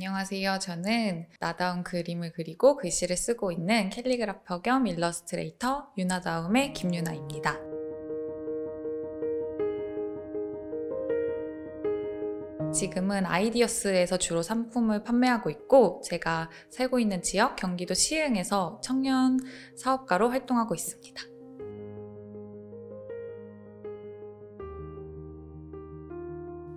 안녕하세요. 저는 나다운 그림을 그리고 글씨를 쓰고 있는 캘리그라퍼 겸 일러스트레이터 유나다움의 김유나입니다. 지금은 아이디어스에서 주로 상품을 판매하고 있고 제가 살고 있는 지역 경기도 시흥에서 청년 사업가로 활동하고 있습니다.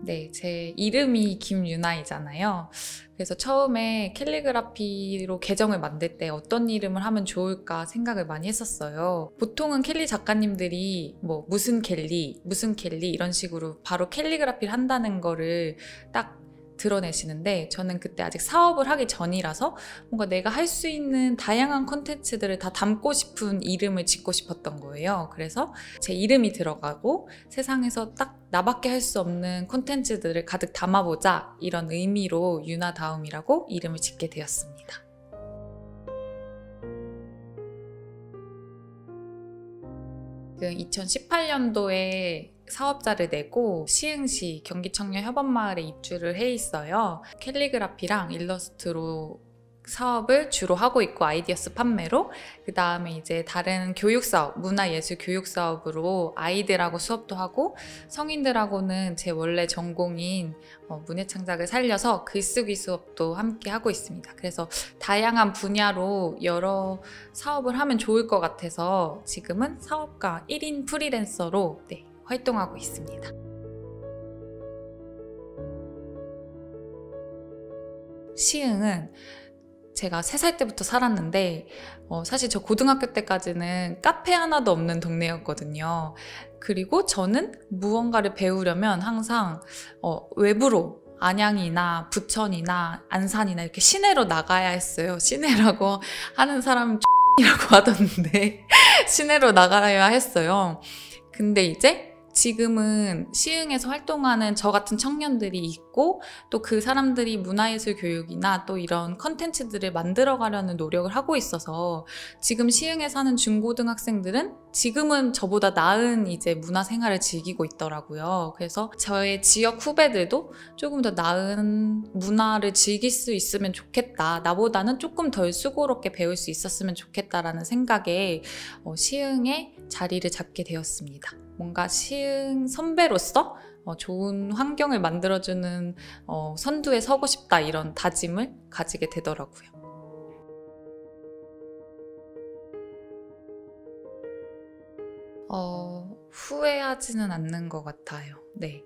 네, 제 이름이 김유나이잖아요. 그래서 처음에 캘리그라피로 계정을 만들 때 어떤 이름을 하면 좋을까 생각을 많이 했었어요. 보통은 캘리 작가님들이 뭐 무슨 캘리 이런 식으로 바로 캘리그라피를 한다는 거를 딱 드러내시는데 저는 그때 아직 사업을 하기 전이라서 뭔가 내가 할 수 있는 다양한 콘텐츠들을 다 담고 싶은 이름을 짓고 싶었던 거예요. 그래서 제 이름이 들어가고 세상에서 딱 나밖에 할 수 없는 콘텐츠들을 가득 담아보자 이런 의미로 유나다움이라고 이름을 짓게 되었습니다. 그 2018년도에 사업자를 내고 시흥시 경기청년협업마을에 입주를 해 있어요. 캘리그라피랑 일러스트로 사업을 주로 하고 있고 아이디어스 판매로 그 다음에 이제 다른 교육사업, 문화예술 교육사업으로 아이들하고 수업도 하고 성인들하고는 제 원래 전공인 문예창작을 살려서 글쓰기 수업도 함께 하고 있습니다. 그래서 다양한 분야로 여러 사업을 하면 좋을 것 같아서 지금은 사업가 1인 프리랜서로 활동하고 있습니다. 시흥은 제가 3살 때부터 살았는데 사실 저 고등학교 때까지는 카페 하나도 없는 동네였거든요. 그리고 저는 무언가를 배우려면 항상 외부로 안양이나 부천이나 안산이나 이렇게 시내로 나가야 했어요. 시내라고 하는 사람은 X이라고 하던데 시내로 나가야 했어요. 근데 이제 지금은 시흥에서 활동하는 저 같은 청년들이 있고 또 그 사람들이 문화예술 교육이나 또 이런 컨텐츠들을 만들어가려는 노력을 하고 있어서 지금 시흥에 사는 중고등학생들은 지금은 저보다 나은 이제 문화생활을 즐기고 있더라고요. 그래서 저의 지역 후배들도 조금 더 나은 문화를 즐길 수 있으면 좋겠다. 나보다는 조금 덜 수고롭게 배울 수 있었으면 좋겠다라는 생각에 시흥에 자리를 잡게 되었습니다. 뭔가 시흥 선배로서 좋은 환경을 만들어주는 선두에 서고 싶다 이런 다짐을 가지게 되더라고요. 후회하지는 않는 것 같아요. 네.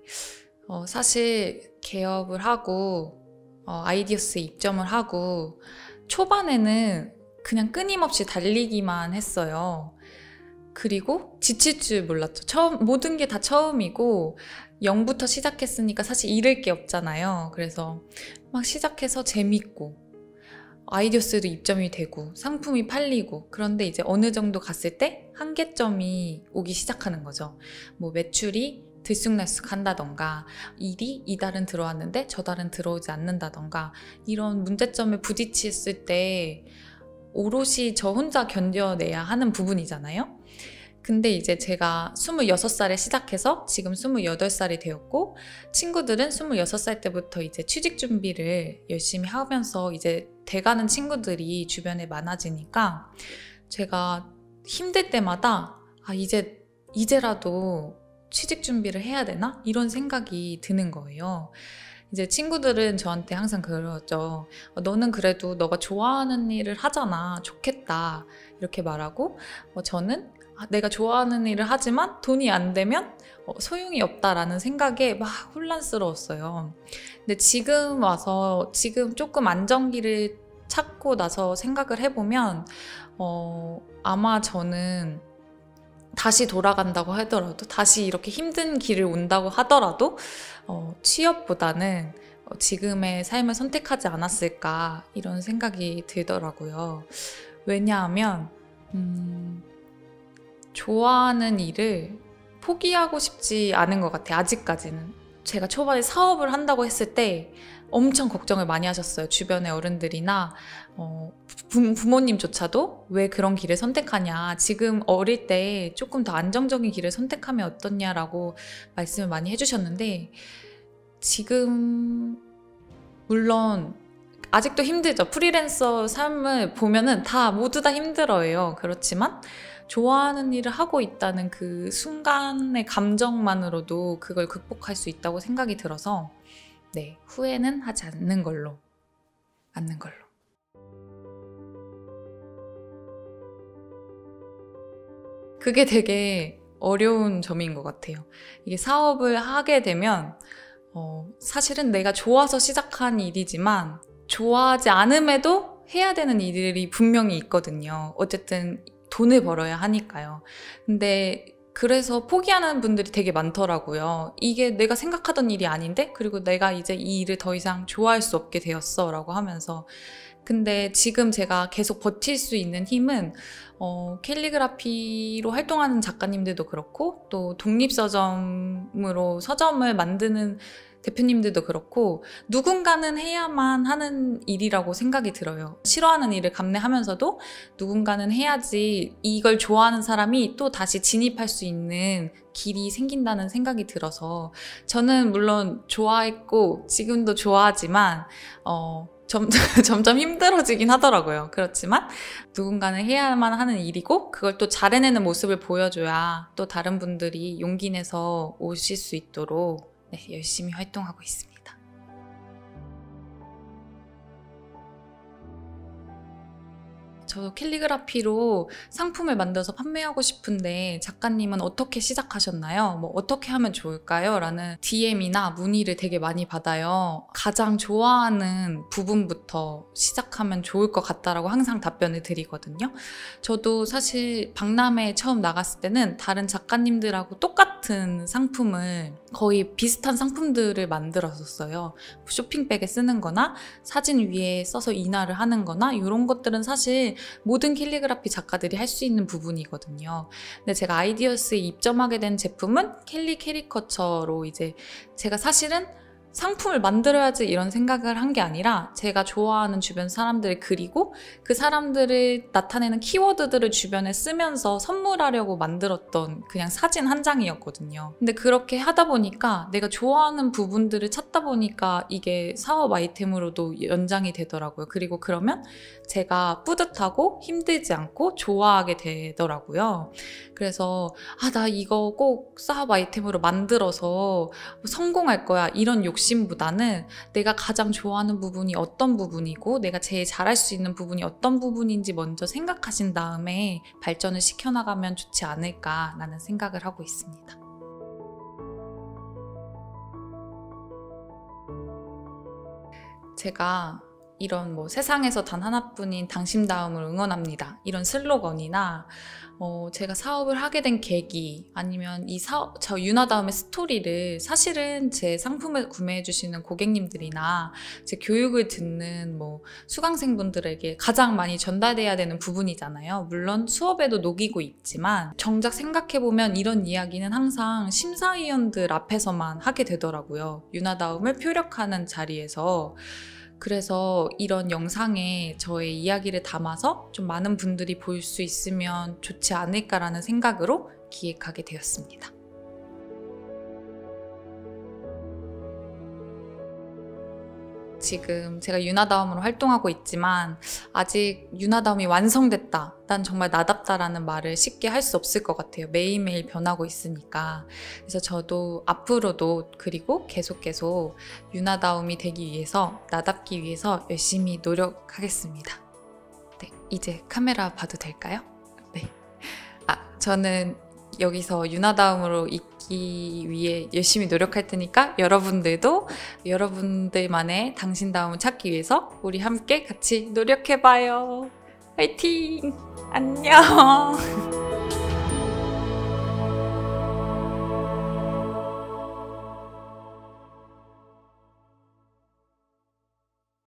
사실 개업을 하고 아이디어스에 입점을 하고 초반에는 그냥 끊임없이 달리기만 했어요. 그리고 지칠 줄 몰랐죠. 모든 게 다 처음이고 0부터 시작했으니까 사실 잃을 게 없잖아요. 그래서 막 시작해서 재밌고 아이디어스도 입점이 되고 상품이 팔리고 그런데 이제 어느 정도 갔을 때 한계점이 오기 시작하는 거죠. 뭐 매출이 들쑥날쑥 한다던가 일이 이달은 들어왔는데 저달은 들어오지 않는다던가 이런 문제점에 부딪혔을 때 오롯이 저 혼자 견뎌내야 하는 부분이잖아요. 근데 이제 제가 26살에 시작해서 지금 28살이 되었고 친구들은 26살 때부터 이제 취직 준비를 열심히 하면서 이제 돼가는 친구들이 주변에 많아지니까 제가 힘들 때마다 이제라도 취직 준비를 해야 되나? 이런 생각이 드는 거예요. 이제 친구들은 저한테 항상 그러죠. 너는 그래도 너가 좋아하는 일을 하잖아. 좋겠다. 이렇게 말하고 저는 내가 좋아하는 일을 하지만 돈이 안 되면 소용이 없다라는 생각에 막 혼란스러웠어요. 근데 지금 와서 지금 조금 안정기를 찾고 나서 생각을 해보면 아마 저는 다시 돌아간다고 하더라도 다시 이렇게 힘든 길을 온다고 하더라도 취업보다는 지금의 삶을 선택하지 않았을까 이런 생각이 들더라고요. 왜냐하면 좋아하는 일을 포기하고 싶지 않은 것 같아요. 아직까지는. 제가 초반에 사업을 한다고 했을 때 엄청 걱정을 많이 하셨어요. 주변의 어른들이나 부모님조차도 왜 그런 길을 선택하냐. 지금 어릴 때 조금 더 안정적인 길을 선택하면 어떻냐라고 말씀을 많이 해주셨는데 지금 물론 아직도 힘들죠. 프리랜서 삶을 보면은 모두 다 힘들어요. 그렇지만 좋아하는 일을 하고 있다는 그 순간의 감정만으로도 그걸 극복할 수 있다고 생각이 들어서 네, 후회는 하지 않는 걸로. 그게 되게 어려운 점인 것 같아요. 이게 사업을 하게 되면 사실은 내가 좋아서 시작한 일이지만 좋아하지 않음에도 해야 되는 일들이 분명히 있거든요. 어쨌든 돈을 벌어야 하니까요. 근데 그래서 포기하는 분들이 되게 많더라고요. 이게 내가 생각하던 일이 아닌데? 그리고 내가 이제 이 일을 더 이상 좋아할 수 없게 되었어 라고 하면서. 근데 지금 제가 계속 버틸 수 있는 힘은 캘리그라피로 활동하는 작가님들도 그렇고 또 독립서점으로 서점을 만드는 대표님들도 그렇고 누군가는 해야만 하는 일이라고 생각이 들어요. 싫어하는 일을 감내하면서도 누군가는 해야지 이걸 좋아하는 사람이 또 다시 진입할 수 있는 길이 생긴다는 생각이 들어서 저는 물론 좋아했고 지금도 좋아하지만 점점 힘들어지긴 하더라고요. 그렇지만 누군가는 해야만 하는 일이고 그걸 또 잘 해내는 모습을 보여줘야 또 다른 분들이 용기 내서 오실 수 있도록 네, 열심히 활동하고 있습니다. 저도 캘리그라피로 상품을 만들어서 판매하고 싶은데 작가님은 어떻게 시작하셨나요? 뭐 어떻게 하면 좋을까요? 라는 DM이나 문의를 되게 많이 받아요. 가장 좋아하는 부분부터 시작하면 좋을 것 같다라고 항상 답변을 드리거든요. 저도 사실 박람회에 처음 나갔을 때는 다른 작가님들하고 똑같은 상품을 거의 비슷한 상품들을 만들었었어요. 쇼핑백에 쓰는 거나 사진 위에 써서 인화를 하는 거나 이런 것들은 사실 모든 캘리그라피 작가들이 할 수 있는 부분이거든요. 근데 제가 아이디어스에 입점하게 된 제품은 캘리 캐리커처로 이제 제가 사실은 상품을 만들어야지 이런 생각을 한 게 아니라 제가 좋아하는 주변 사람들을 그리고 그 사람들을 나타내는 키워드들을 주변에 쓰면서 선물하려고 만들었던 그냥 사진 한 장이었거든요. 근데 그렇게 하다 보니까 내가 좋아하는 부분들을 찾다 보니까 이게 사업 아이템으로도 연장이 되더라고요. 그리고 그러면 제가 뿌듯하고 힘들지 않고 좋아하게 되더라고요. 그래서 나 이거 꼭 사업 아이템으로 만들어서 성공할 거야 이런 욕심보다는 내가 가장 좋아하는 부분이 어떤 부분이고 내가 제일 잘할 수 있는 부분이 어떤 부분인지 먼저 생각하신 다음에 발전을 시켜나가면 좋지 않을까라는 생각을 하고 있습니다. 제가 이런 세상에서 단 하나뿐인 당신다움을 응원합니다. 이런 슬로건이나 제가 사업을 하게 된 계기 아니면 저 유나다움의 스토리를 사실은 제 상품을 구매해 주시는 고객님들이나 제 교육을 듣는 수강생분들에게 가장 많이 전달돼야 되는 부분이잖아요. 물론 수업에도 녹이고 있지만 정작 생각해보면 이런 이야기는 항상 심사위원들 앞에서만 하게 되더라고요. 유나다움을 표력하는 자리에서. 그래서 이런 영상에 저의 이야기를 담아서 좀 많은 분들이 볼 수 있으면 좋지 않을까라는 생각으로 기획하게 되었습니다. 지금 제가 유나다움으로 활동하고 있지만 아직 유나다움이 완성됐다, 난 정말 나답다라는 말을 쉽게 할 수 없을 것 같아요. 매일매일 변하고 있으니까. 그래서 저도 앞으로도 그리고 계속 유나다움이 되기 위해서, 나답기 위해서 열심히 노력하겠습니다. 네, 이제 카메라 봐도 될까요? 네. 저는 여기서 유나다움으로 있기 위해 열심히 노력할 테니까 여러분들도 여러분들만의 당신다움을 찾기 위해서 우리 함께 같이 노력해봐요. 화이팅! 안녕!